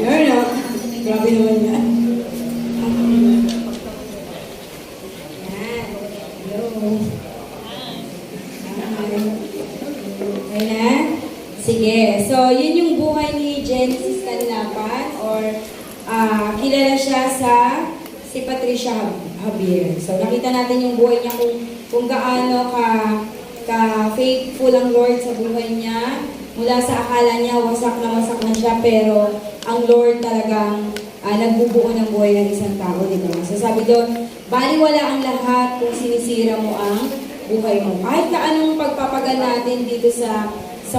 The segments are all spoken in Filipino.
Yan na. Grabe naman yan. Yan. Hello. Okay na? Sige. So, yun yung buhay ni Genesis Canlapan or kilala siya si Patricia Javier. So, nakita natin yung buhay niya kung gaano ka-faithful ang Lord sa buhay niya. Mula sa akala niya, wasak na siya, pero ang Lord talagang nagbubuo ng buhay ng isang tao, di ba? So sabi doon, baliwala ang lahat kung sinisira mo ang buhay mo. Kahit na anong pagpapagal natin dito sa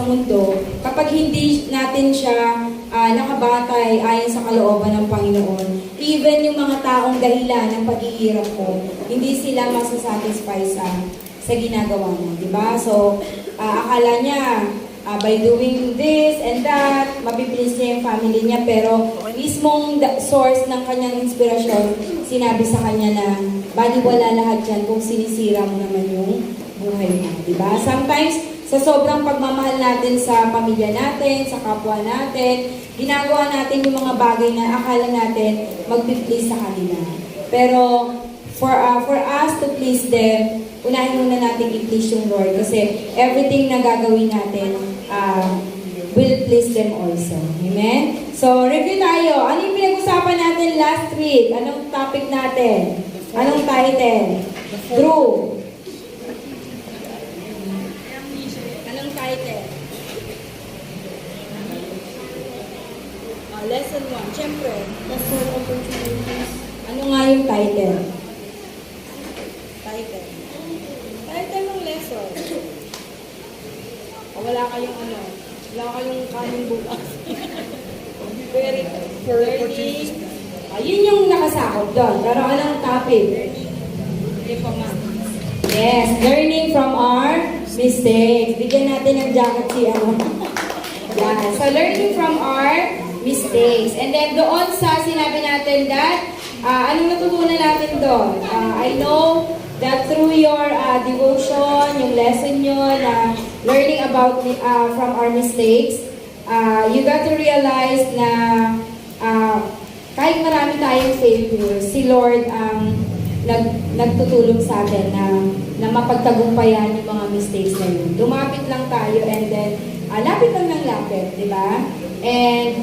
mundo, kapag hindi natin siya nakabatay ayon sa kalooban ng Panginoon, even yung mga taong dahilan ng paghihirap mo, hindi sila masasatisfy sa ginagawa mo, di ba? So, akala niya, by doing this and that, mapipilis niya yung family niya, pero mismong source ng kanyang inspirasyon, sinabi sa kanya na, baliwala lahat yan kung sinisira mo naman yung buhay mo, di ba? Sometimes, sa sobrang pagmamahal natin sa pamilya natin, sa kapwa natin, ginagawa natin yung mga bagay na akala natin mag-please sa kanila. Pero, for us to please them, unahin muna natin i-please yung Lord kasi everything na gagawin natin will please them also. Amen? So, review tayo. Ano yung pinag-usapan natin last week? Anong topic natin? Anong title? True. Anong title? Lesson 1. Siyempre. Lesson opportunities. Ano nga yung title? Title ng lesson. Wala kayong kanin bukas. Very. Yun yung nakasakop doon. Pero anong topic? Yes, learning from our mistakes. Bigyan natin ng jacket si ano. Yeah. So, learning from our mistakes. And then doon sa sinabi natin that, anong natutunan natin doon? I know that through your devotion, yung lesson nyo na learning about from our mistakes, you got to realize na kahit marami tayong failures, si Lord nagtutulong sa atin na mapagtagumpayan yung mga mistakes na yun. Lumapit lang tayo and then lapit lang ng lapit, di ba? And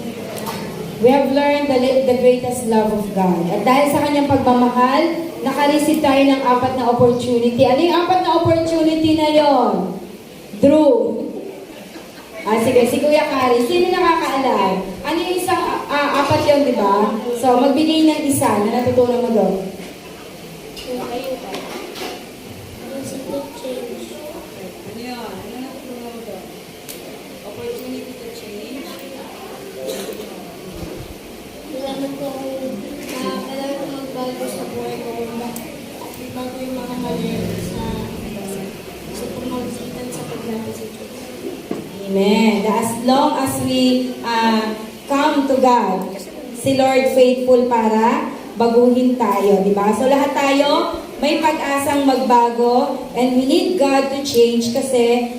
we have learned the greatest love of God. At dahil sa kanyang pagmamahal, nakareceive tayo ng 4 na opportunity. Ano yung 4 na opportunity na yon? Drew. Sige, si Kuya Kari. Sino nakakaalam? Ano yung isang 4 yun, di ba? So, magbigay ng isa na natutunan mo doon. Positive change. Ano yun? Ano natutunan mo doon? Opportunity to change. Kailangan ko magbago sa buhay ko. Bago yung mga mali sa pumagsitan sa paglago sa Diyos. Amen. As long as we come to God, si Lord faithful para baguhin tayo, di ba? So lahat tayo may pag-asang magbago and we need God to change kasi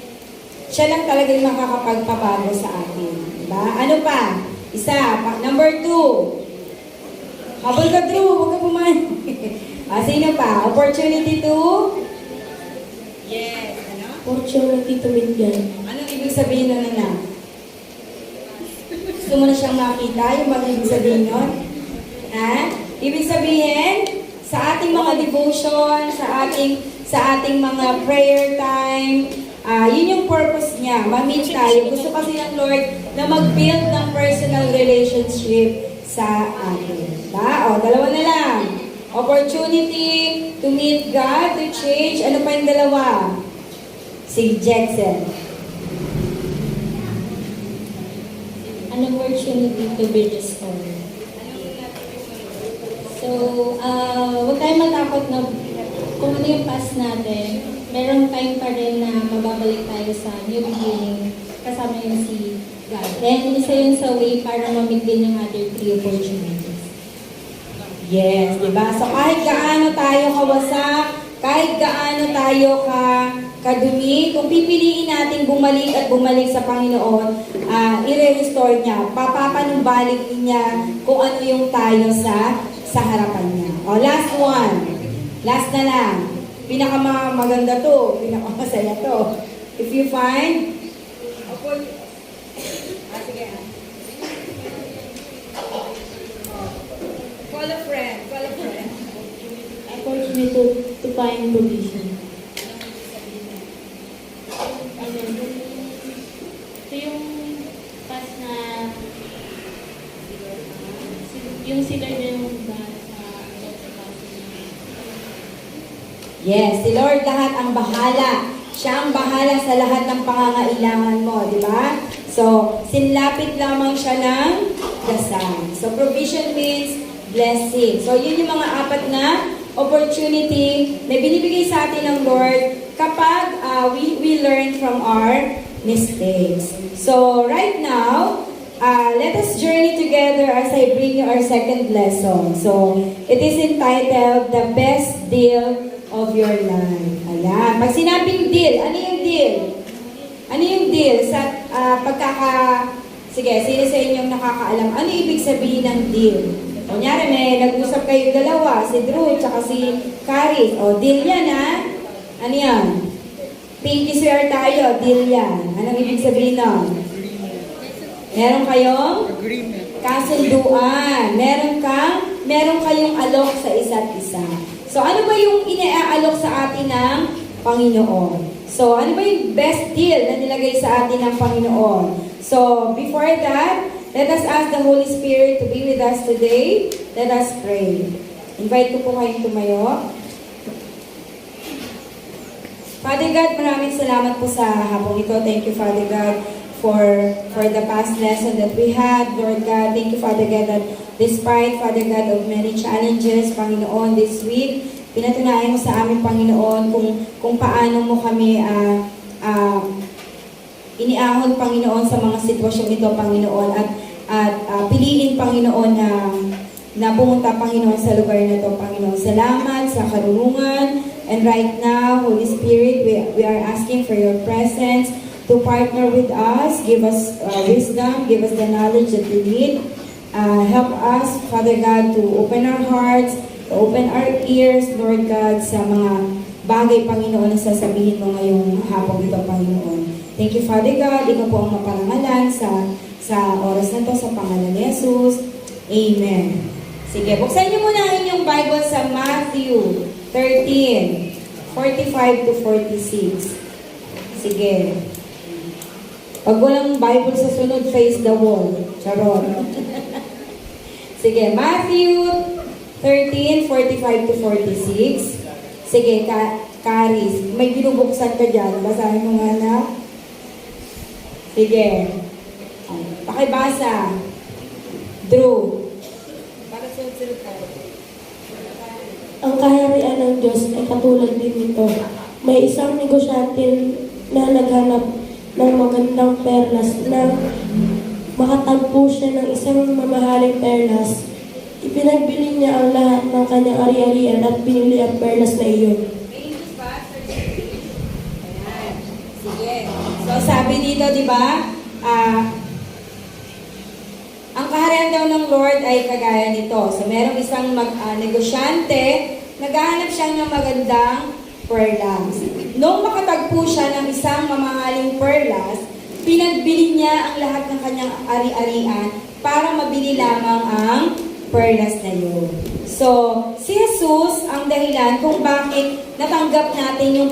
siya lang talaga yung makakapagpabago sa atin. Di ba? Ano pa? Isa. Number 2. Habol ka, Drew. Huwag ka pumain. Sino pa? Opportunity to? Yes. Ano? Opportunity to meet God. Anong ibig sabihin nun na? Gusto mo na siyang makita? Yung mga ibig sabihin nun? Ha? Ibig sabihin, sa ating mga devotion, sa ating mga prayer time, yun yung purpose niya. Ma-meet tayo. Gusto kasi ng Lord na mag-build ng personal relationship sa atin. Diba? O, 2 na lang. Opportunity to meet God, to change. Ano pa yung 2? Si Jackson. An opportunity to be restored. So, huwag tayong matakot na kung ano yung past natin, merong time pa rin na mababalik tayo sa new beginning kasama yung si God. Then, isa yun sa way para mamit din yung other 3 opportunities. Yes, diba? So kahit gaano tayo kawasak, kahit gaano tayo kadumi. Kung pipiliin natin bumalik at bumalik sa Panginoon, i-restore niya. Papapanumbalik niya kung ano yung tayo sa harapan niya. O, last one. Last na lang. Pinakamaganda to. Pinakamasaya to. If you find... sige. Call a friend. Call a friend. Efforts me to find provision. Ito yung pas na yung sila na yung bahala sa kaso. Yes, si Lord lahat ang bahala. Siya ang bahala sa lahat ng pangangailangan mo, di ba? So, sinlapit lamang siya ng dasal. So, provision means blessing. So, yun yung mga apat na opportunity na binibigay sa atin ng Lord kapag we learn from our mistakes. So, right now, let us journey together as I bring you our second lesson. So, it is entitled, The Best Deal of Your Life. Ayan. Pag sinabing deal, ano yung deal? Ano yung deal? Sige, sino sa inyong nakakaalam? Ano ibig sabihin ng deal? Kunyari, may nag-usap kayo dalawa, si Drew, tsaka si Caris. O, deal yan, ha? Ano yan? Pinky swear tayo, deal yan. Anong ibig sabihin nun? Meron kayong kasunduan. Meron kayong alok sa isa't isa. So, ano ba yung ina-alok sa atin ng Panginoon? So, ano ba yung best deal na nilagay sa atin ng Panginoon? So, before that, let us ask the Holy Spirit to be with us today. Let us pray. Invite ko po kayong tumayo. Father God, maraming salamat po sa hapong ito. Thank you, Father God, for the past lesson that we had. Lord God, thank you, Father God, that despite, Father God, of many challenges, Panginoon, this week, pinatunayan mo sa amin, Panginoon, kung paano mo kami iniahon, Panginoon, sa mga sitwasyong ito, Panginoon, at piliin, Panginoon, na pumunta, Panginoon, sa lugar na ito, Panginoon. Salamat sa karunungan. And right now, Holy Spirit, we are asking for your presence to partner with us. Give us wisdom. Give us the knowledge that we need. Help us, Father God, to open our hearts, to open our ears, Lord God, sa mga bagay, Panginoon, na sasabihin mo ngayong hapon ito, Panginoon. Thank you, Father God. Ikaw po ang maparangalan sa oras na ito, sa pangalan ni Jesus. Amen. Sige, buksan niyo muna ang inyong Bible sa Matthew 13, 45 to 46. Sige. Pag walang Bible sa sunod, face the wall. Charot. Sige, Matthew 13, 45 to 46. Sige, Caris, may binubuksan ka dyan. Basahin mo nga na. Sige. Pakibasa. Drew. Para sunod-sunod tayo. Ang kaharian ng Diyos ay katulad din nito. May isang negosyante na naghanap ng magandang perlas na makatagpo siya ng isang mamahaling perlas. Ipinagbili niya ang lahat ng kanyang ari-arian at pinili ang perlas na iyon. Sige. So, sabi dito, di ba, ang kaharian daw ng Lord ay kagaya nito. So, merong isang negosyante, naghahanap siya ng magandang perlas. Nung makatagpo siya ng isang mamahaling perlas, pinagbili niya ang lahat ng kanyang ari-arian para mabili lamang ang perlas na yun. So, si Jesus ang dahilan kung bakit natanggap natin yung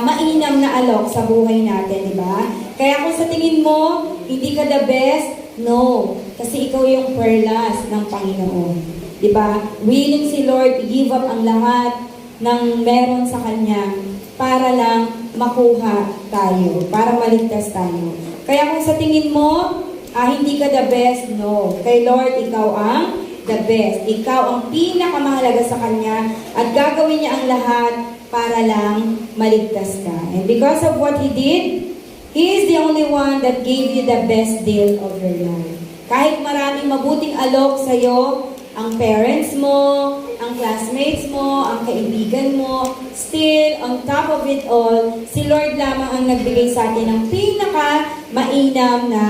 mainam na alok sa buhay natin, di ba? Kaya kung sa tingin mo, hindi ka the best, no. Kasi ikaw yung perlas ng Panginoon. Di ba? Willing si Lord i-give up ang lahat ng meron sa Kanya para lang makuha tayo, para maligtas tayo. Kaya kung sa tingin mo, hindi ka the best, no. Kay Lord, ikaw ang the best. Ikaw ang pinakamahalaga sa Kanya at gagawin niya ang lahat para lang maligtas ka. And because of what He did, He is the only one that gave you the best deal of your life. Kahit maraming mabuting alok sa'yo, ang parents mo, ang classmates mo, ang kaibigan mo. Still, on top of it all, si Lord lamang ang nagbigay sa atin ng pinaka-mainam na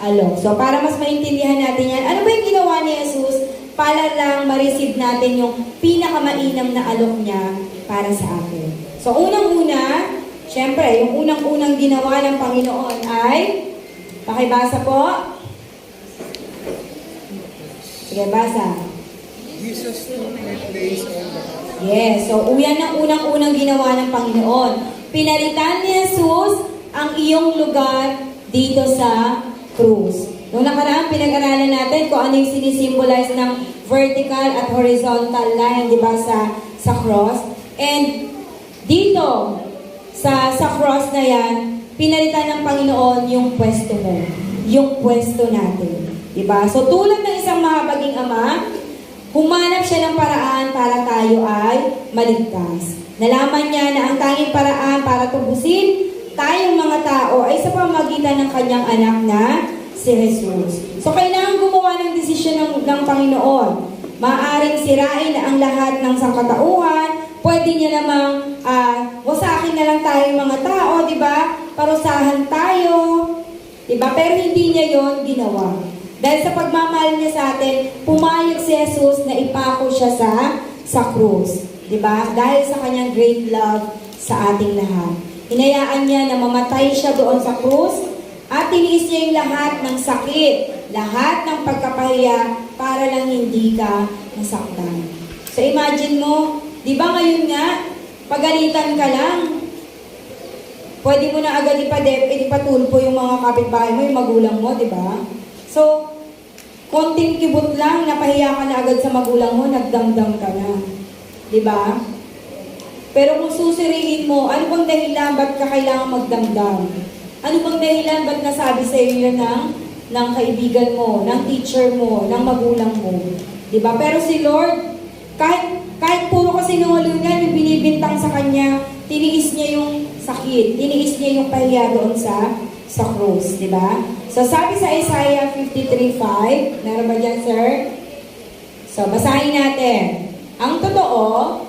alok. So, para mas maintindihan natin yan, ano ba yung ginawa ni Jesus para lang ma-receive natin yung pinaka-mainam na alok niya para sa atin? So, unang-una, syempre, yung unang-unang ginawa ng Panginoon ay, pakibasa po. Sige, basa. Jesus took my place on the cross. Yes, so yan ang unang-unang ginawa ng Panginoon. Pinalitan ni Jesus ang iyong lugar dito sa krus. Noong nakaraan, pinag-aralan natin kung ano yung sinisimbolize ng vertical at horizontal line, di ba, sa cross. And dito, sa cross na yan, pinalitan ng Panginoon yung pwesto mo, yung pwesto natin. Diba? So tulad ng isang mahabaging ama, humanap siya ng paraan para tayo ay maligtas. Nalaman niya na ang tanging paraan para tubusin tayong mga tao ay sa pamamagitan ng kanyang anak na si Jesus. So kailangan gumawa ng desisyon ng Panginoon. Maaaring sirain ang lahat ng sangkatauhan. Pwede niya namang, wasakin na lang tayong mga tao, di ba? Parusahan tayo. Di ba? Pero hindi niya yon ginawa. Dahil sa pagmamahal niya sa atin, pumayag si Jesus na ipako siya sa krus. Diba? Dahil sa kanyang great love sa ating lahat. Hinayaan niya na mamatay siya doon sa krus at tiniis niya yung lahat ng sakit, lahat ng pagkapahiya para lang hindi ka nasaktan. So imagine mo, di ba ngayon nga, pagalitan ka lang, pwede mo na agad ipatulpo yung mga kapitbahay mo, yung magulang mo, di ba? So, konting kibot lang, napahiya ka na agad sa magulang mo, nagdamdam ka na. Diba? Pero kung susiriin mo, ano bang dahilan ba't ka kailangan magdamdam? Ano bang dahilan ba't nasabi sa iyo yun ng kaibigan mo, ng teacher mo, ng magulang mo? Diba? Pero si Lord, kahit puro kasinungalingan yung binibintang sa Kanya, tiniis niya yung sakit, tiniis niya yung pahiya doon sa krus, di ba? So, sabi sa Isaiah 53:5, meron ba dyan, sir? So, basahin natin. Ang totoo,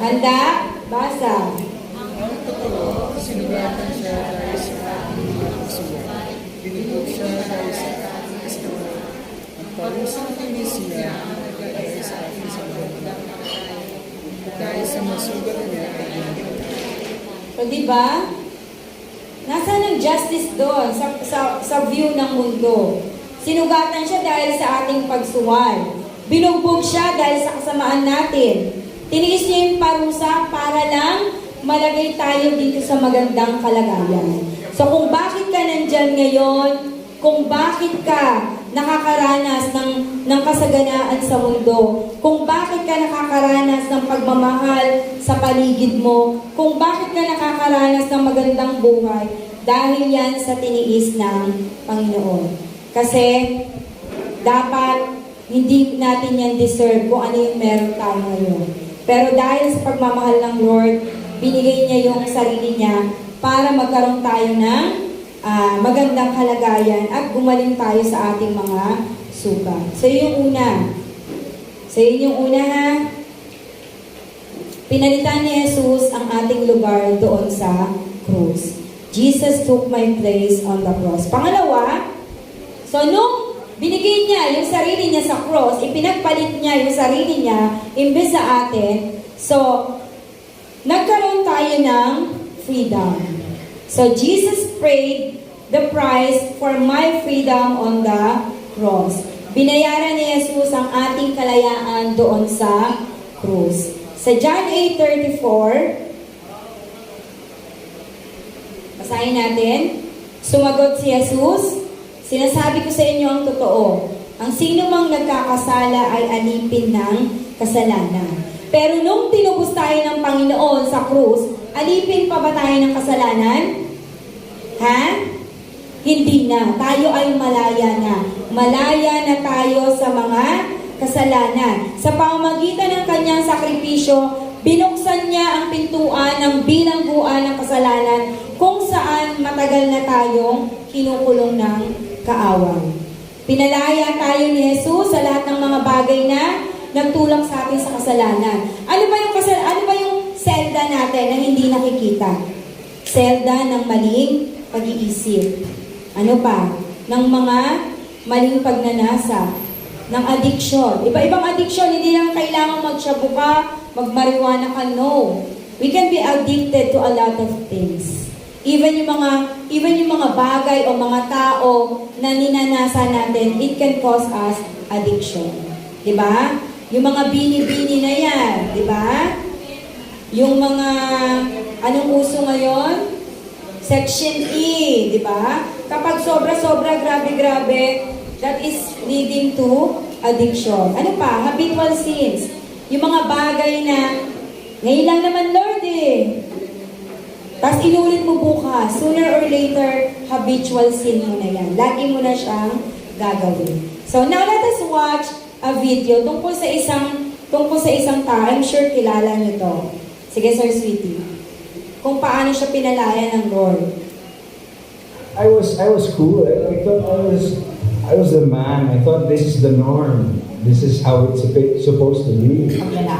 handa, basa. Ang totoo, sinugatan siya dahil sa aking mga kasuhan. Binigog siya dahil sa aking kasawa. Ang parusang tinis niya dahil sa aking sabahan. Dahil sa masugat niya ay binigog. So, di ba? Nasaan ang justice doon sa view ng mundo? Sinugatan siya dahil sa ating pagsuwal. Binugbog siya dahil sa kasamaan natin. Tiniis niya yung parusa para lang malagay tayo dito sa magandang kalagayan. So kung bakit ka nandyan ngayon, kung bakit ka nakakaranas ng kasaganaan sa mundo, kung bakit ka nakakaranas ng pagmamahal sa paligid mo, kung bakit ka nakakaranas ng magandang buhay, dahil yan sa tiniis ng Panginoon. Kasi dapat hindi natin yan deserve kung ano yung meron tayo ngayon. Pero dahil sa pagmamahal ng Lord, binigay niya yung sarili niya para magkaroon tayo ng magandang kalagayan at gumaling tayo sa ating mga sugat. So, yun yung una. So, yun yung una ha. Pinalitan ni Jesus ang ating lugar doon sa krus. Jesus took my place on the cross. Pangalawa, so nung binigay niya yung sarili niya sa cross, ipinagpalit niya yung sarili niya imbes sa atin, so nagkaroon tayo ng freedom. So, Jesus paid the price for my freedom on the cross. Binayaran ni Jesus ang ating kalayaan doon sa krus. Sa John 8:34, basahin natin. Sumagot si Jesus, sinasabi ko sa inyo ang totoo. Ang sino mang nagkakasala ay alipin ng kasalanan. Pero nung tinubos tayo ng Panginoon sa krus, alipin pa ba tayo ng kasalanan? Ha? Hindi na. Tayo ay malaya na. Malaya na tayo sa mga kasalanan. Sa pamamagitan ng kanyang sakripisyo, binuksan niya ang pintuan ng bilangguan ng kasalanan kung saan matagal na tayong kinukulong ng kaaway. Pinalaya tayo ni Jesus sa lahat ng mga bagay na nagtulak sa atin sa kasalanan. Ano ba yung selda natin na hindi nakikita? Selda ng maling pag-iisip. Ano pa? Ng mga maling pagnanasa. Ng addiction. Iba-ibang addiction. Hindi lang kailangan magshabu ka, magmariwana ka. No. We can be addicted to a lot of things. Even yung mga bagay o mga tao na ninanasa natin, it can cause us addiction. Diba? Yung mga bini-bini na yan. Diba? Yung mga, anong uso ngayon? Section E. Diba? Kapag sobra-sobra, grabe-grabe, that is leading to addiction. Ano pa? Habitual sins. Yung mga bagay na, ngayon lang naman Lord eh. Tapos inulit mo bukas. Sooner or later, habitual sin mo na yan. Lagi mo na siyang gagawin. So now let us watch a video tungkol sa isang tao. I'm sure kilala niyo to. Sige, Sir Sweetie. Kung paano siya pinalaya ng Lord. I was cool. I thought I was the man. I thought this is the norm. This is how it's supposed to be.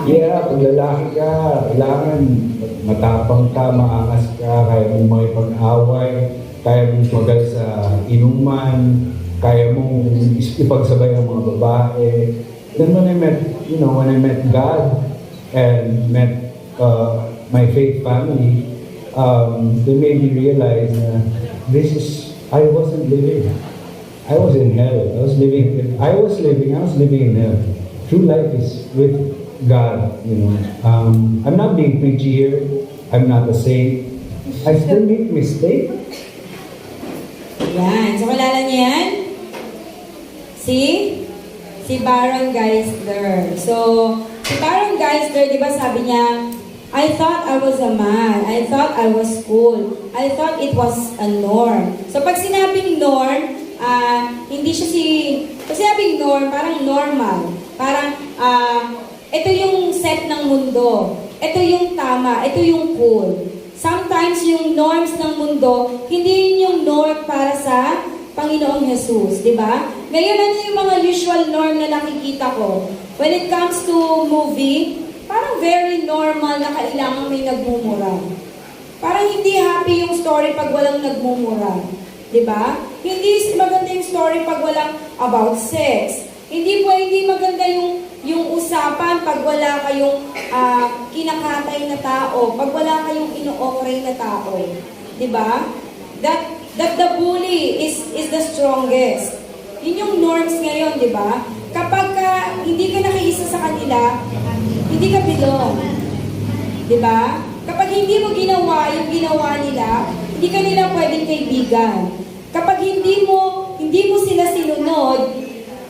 Yeah, pag lalaki ka, kailangan matapang ka, maangas ka, kaya mong makipag-away, kaya mong magal sa inuman, kaya mong ipagsabay ng mga babae. Then when I met God and met my faith family, they made me realize I wasn't living. I was in hell. I was living in hell. True life is with God, I'm not being preachy here. I'm not a saint. I still make mistakes. Yan. So, kilala niyo yan? Si Baron Geisler. So, si Baron Geisler, di ba sabi niya, I thought I was a man. I thought I was cool. I thought it was a norm. So, pag sinabing norm, hindi siya pag sinabing norm, parang normal. Parang, ito yung set ng mundo. Ito yung tama. Ito yung cool. Sometimes yung norms ng mundo, hindi yun yung norm para sa Panginoong Jesus, di ba? Ngayon, ano yung mga usual norm na nakikita ko? When it comes to movie, parang very normal na kailangan may nagmumura. Parang hindi happy yung story pag walang nagmumura. Di ba? Hindi maganda yung story pag walang about sex. Hindi maganda yung usapan pag wala kayong kinakatay na tao, pag wala kayong ino-okray na tao. Di ba? That the bully is the strongest. Yun yung norms ngayon, di ba? Kapag hindi ka nakiisa sa kanila, hindi ka belong. Di ba? Kapag hindi mo ginawa yung ginawa nila, hindi ka nila pwedeng kaibigan. Kapag hindi mo sila sinunod,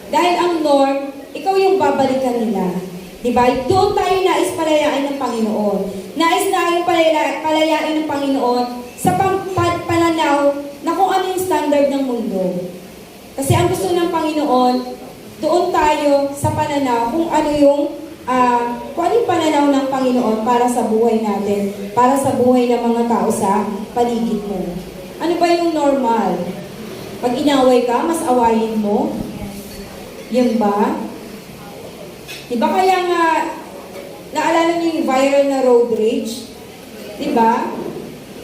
dahil ang norm, ikaw yung babalikan nila. Diba? Doon tayo nais palayain ng Panginoon. Nais tayong palayain ng Panginoon sa pananaw na kung ano yung standard ng mundo. Kasi ang gusto ng Panginoon, doon tayo sa pananaw kung ano yung pananaw ng Panginoon para sa buhay natin, para sa buhay ng mga tao sa paligid mo. Ano ba yung normal? Pag inaway ka, mas awayin mo? Yun ba? Diba kaya nga, naalala niyo yung viral na road rage? Diba?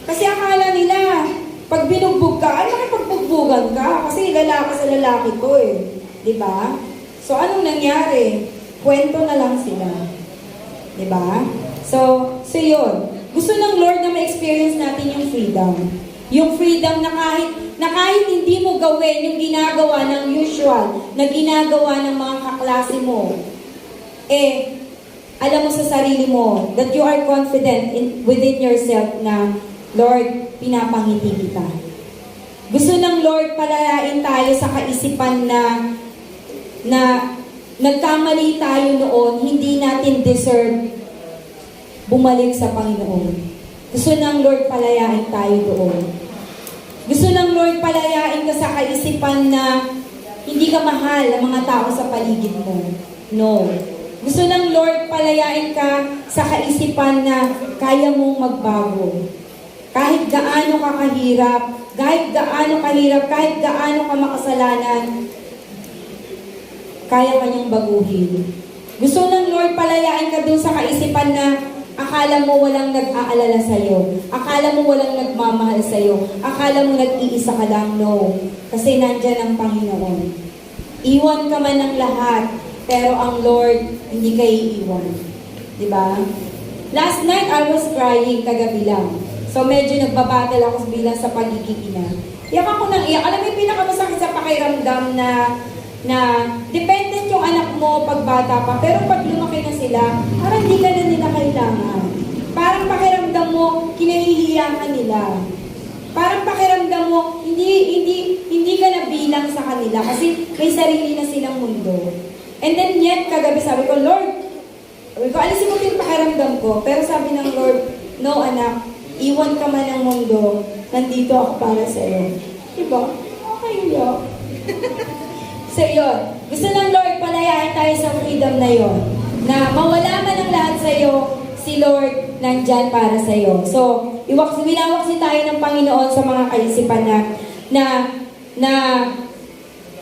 Kasi akala nila, pag binugbog ka, ay makipagbugbugan ka. Kasi lalaki sa lalaki ko eh. Diba? So, anong nangyari? Kwento na lang sila. Diba? So yun. Gusto ng Lord na ma-experience natin yung freedom. Yung freedom na kahit hindi mo gawin yung ginagawa ng usual, na ginagawa ng mga kaklase mo, alam mo sa sarili mo that you are confident within yourself na, Lord, pinapangiti kita. Gusto ng Lord palayain tayo sa kaisipan na nagkamali tayo noon, hindi natin deserve bumalik sa Panginoon. Gusto ng Lord palayain tayo doon. Gusto ng Lord palayain ka sa kaisipan na hindi ka mahal ng mga tao sa paligid mo. No. Gusto ng Lord palayain ka sa kaisipan na kaya mong magbago. Kahit gaano ka kahirap, kahit gaano ka makasalanan, kaya kanyang baguhin. Gusto ng Lord palayain ka dun sa kaisipan na akala mo walang nag-aalala sa'yo. Akala mo walang nagmamahal sa'yo. Akala mo nag-iisa ka lang. No. Kasi nandyan ang Panginoon. Iwan ka man ng lahat, pero ang Lord hindi kayo iiwan. Diba? Last night, I was crying kagabi lang. So medyo nagbabattle ako bilang sa pagiging ina. Iyak ako ng iyak. Alam mo yung pinakamasakit sa pakiramdam na dependent yung anak mo pag bata pa, pero pag lumaki na sila, parang hindi ka na nila kailangan. Parang pakiramdam mo, kinahihiya ka nila. Parang pakiramdam mo, hindi ka na bilang sa kanila kasi may sarili na silang mundo. And then yet, kagabi sabi ko, Lord, alisin mo yung pakiramdam ko, pero sabi ng Lord, no anak, iwan ka man ng mundo, nandito ako para sa'yo. Diba? Okay yun. So yun, gusto ng Lord palayain tayo sa freedom na yon, na mawala man ang lahat sa'yo, si Lord nandyan para sa'yo. So, winawaksi tayo ng Panginoon sa mga kaisipan na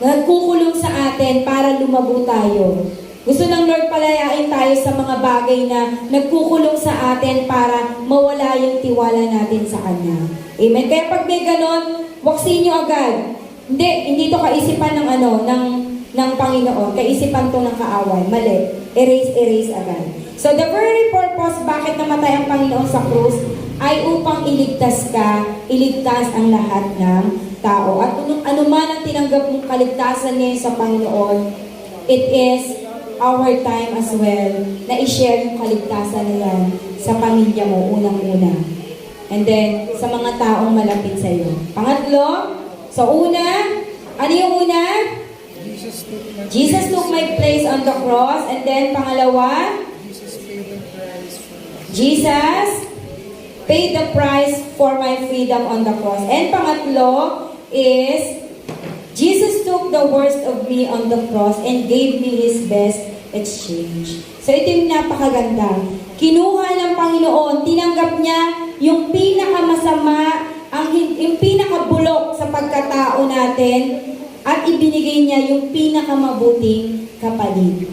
nagkukulong sa atin para lumabo tayo. Gusto ng Lord palayain tayo sa mga bagay na nagkukulong sa atin para mawala yung tiwala natin sa Kanya. Amen? Kaya pag may ganon, waksin nyo agad. Hindi to kaisipan ng Panginoon. Kaisipan to ng kaaway. Mali. Erase agad. So the very purpose bakit namatay ang Panginoon sa krus ay upang iligtas ka, iligtas ang lahat ng tao. At ano man ang tinanggap mong kaligtasan niya sa Panginoon, it is our time as well na i-share yung kaligtasan na yan sa pamilya mo, unang-una. And then, sa mga taong malapit sa iyo. Pangatlo, so una, ano yung una? Jesus took my place on the cross. And then, pangalawa, Jesus paid the price for my freedom on the cross. And pangatlo is, Jesus took the worst of me on the cross and gave me His best exchange. So ito yung napakaganda. Kinuha ng Panginoon, tinanggap niya yung pinakamasama, yung pinakabulok sa pagkatao natin, at ibinigay niya yung pinakamabuting kapalit.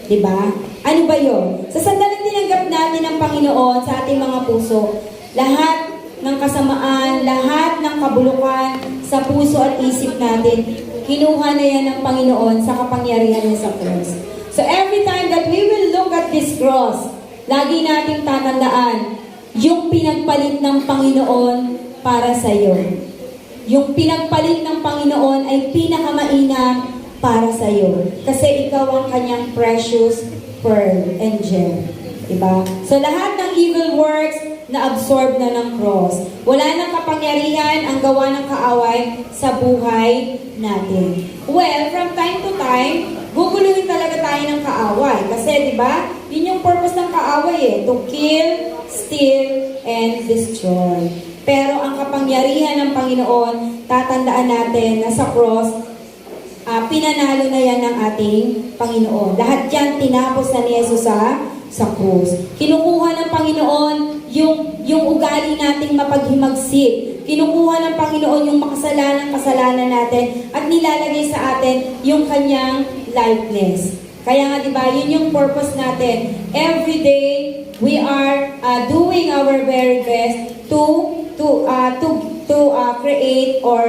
Diba? Ano ba yun? Sa sandaling tinanggap natin ng Panginoon sa ating mga puso, lahat ng kasamaan, lahat ng kabulukan sa puso at isip natin, kinuha na yan ng Panginoon sa kapangyarihan niya sa cross. So every time that we will look at this cross, lagi nating tatandaan yung pinagpalit ng Panginoon para sa iyo. Yung pinagpalit ng Panginoon ay pinakamainam para sa iyo. Kasi ikaw ang kanyang precious pearl and gem. Diba? So lahat ng evil works na absorb na ng cross. Wala nang kapangyarihan ang gawa ng kaaway sa buhay natin. Well, from time to time, guguluhin talaga tayo ng kaaway. Kasi, di ba, yun yung purpose ng kaaway eh. To kill, steal, and destroy. Pero ang kapangyarihan ng Panginoon, tatandaan natin na sa cross, pinanalo na yan ng ating Panginoon. Lahat yan tinapos na ni Jesus sa krus. Kinukuha ng Panginoon yung ugali nating mapaghimagsik. Kinukuha ng Panginoon yung kasalanan natin at nilalagay sa atin yung kanyang likeness. Kaya nga, di ba, yun yung purpose natin. Every day, we are doing our very best to create or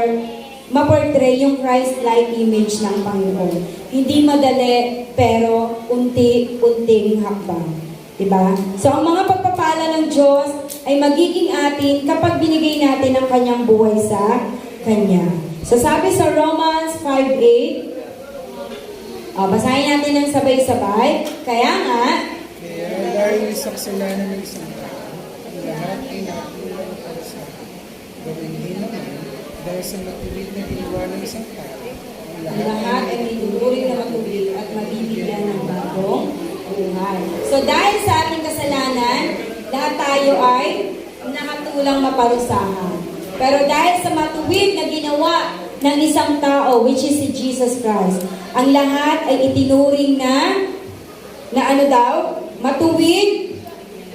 ma-portray yung Christ-like image ng Panginoon. Hindi madali, pero unti-unting hakbang. Diba? So, ang mga pagpapala ng Diyos ay magiging atin kapag binigay natin ang kanyang buhay sa Kanya. So, sabi sa Romans 5:8, basahin natin ng sabay-sabay. Kaya nga, dahil sa kasalanan ng isang tao, lahat ay nakatulong para sa gawin nila dahil sa matuwid na ginawa ng isang tao. lahat ay ituturing na matubig at mabibigyan ng bagong buhay. So dahil sa ating kasalanan, lahat tayo ay nakatulang maparusahan. Pero dahil sa matuwid na ginawa ng isang tao, which is si Jesus Christ, ang lahat ay itinuring na ano daw? Matuwid,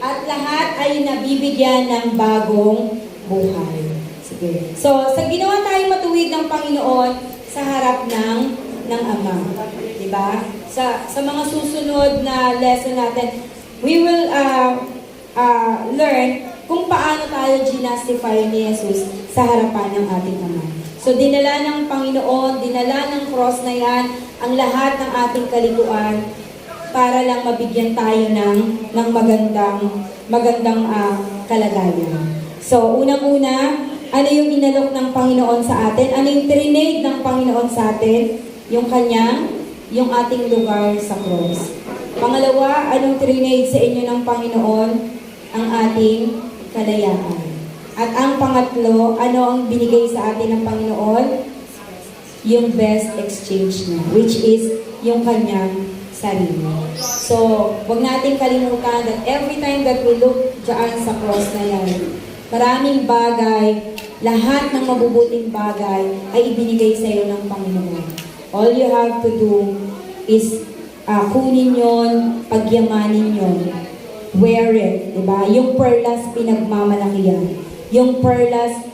at lahat ay nabibigyan ng bagong buhay. Sige. So, sa ginawa tayo matuwid ng Panginoon sa harap ng Ama. Diba? ba? Sa mga susunod na lesson natin, we will learn kung paano tayo ginastify ni Jesus sa harapan ng ating Ama. So, dinala ng Panginoon, dinala ng cross na yan, ang lahat ng ating kalikuan para lang mabigyan tayo ng magandang kalagayan. So, unang-una, ano yung inalok ng Panginoon sa atin? Ano yung trinade ng Panginoon sa atin? Yung ating lugar sa cross. Pangalawa, anong trinade sa inyo ng Panginoon? Ang ating kalayaan. At ang pangatlo, ano ang binigay sa atin ng Panginoon? Yung best exchange niya, which is yung kanyang sarili. So, wag natin kalimutan that every time that we look dyan sa cross na yan, maraming bagay, lahat ng mabubuting bagay ay ibinigay sa iyo ng Panginoon. All you have to do is kunin yon, pagyamanin yon, wear it, diba? Yung perlas pinagmamalaki yan. Yung perlas,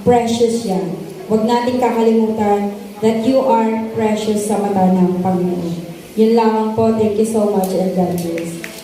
precious yan. Huwag natin kakalimutan that you are precious sa mata ng Panginoon. Yun lang po. Thank you so much and God bless.